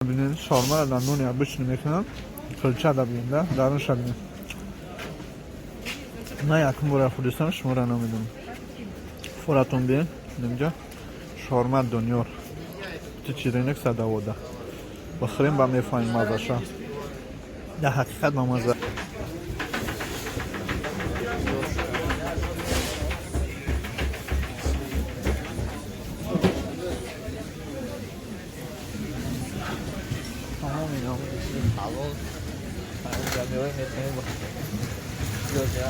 ببینید شاورما رو نون обычно میکنم کلچه در بیینده درونش ببینید نه یکم برای خودستان شما را نمیدونم فوراتون بیین اینجا شاورما دنیار تو چیرینک صداوده بخوریم با میفهمیم مزه‌ش در حقیقت با مزه تمام اینا هوا جمعیت میتونیم جزء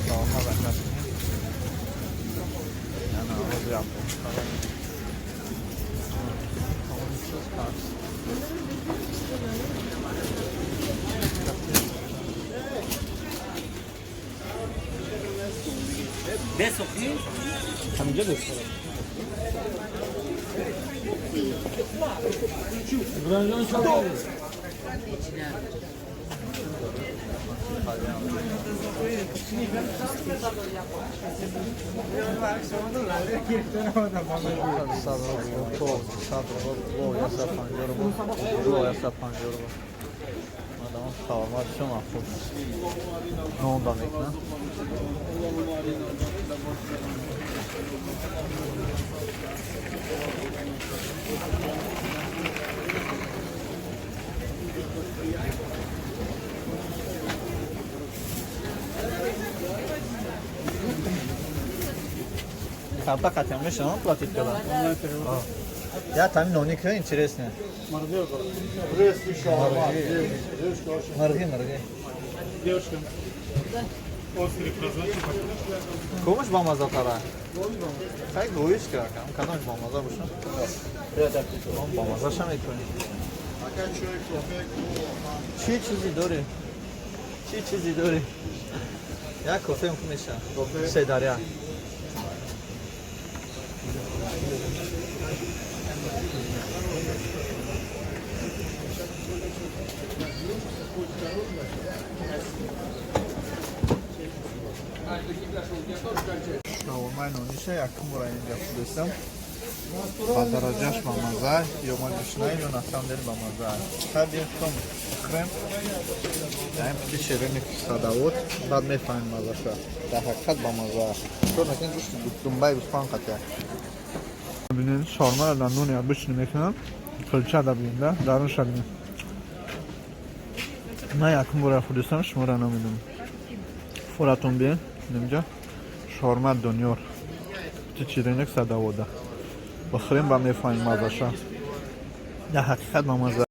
شاورما بکنیم نه آواز بیام بسخی همینجا دوست برانجان شما Карта хотя бы еще платить когда? Я там не интересно. Марги. Девушка, острый прозрачный. Комуş bamazda tara? Kay goyuş ki rakam. Kanal bamazda bu şu. Bamazda şam etmeni. Çi çizi dori. Ya kofe mi kumuşa? Şey darya. Şavrma nonişe yakın buraya yapılıyorsam Badaracağız mamaza, yoma düşünayım ve nasam deri mamaza. Her bir son krem yani bir şirinlik sadavut bad mefahim mazasa. Daha hakikat mamaza. Sonraken düştü dumbay uspan katya. Binin şavrma ile nunu обычно میکنم کلچه در بیینده درونش ببینید نه یکم برای خودستان شما را نمیدونم فوراتون بیین اینجا شاورما دنیار تو چیرینک صداوده بخوریم با میفهمیم مزه‌ش در حقیقت با مزه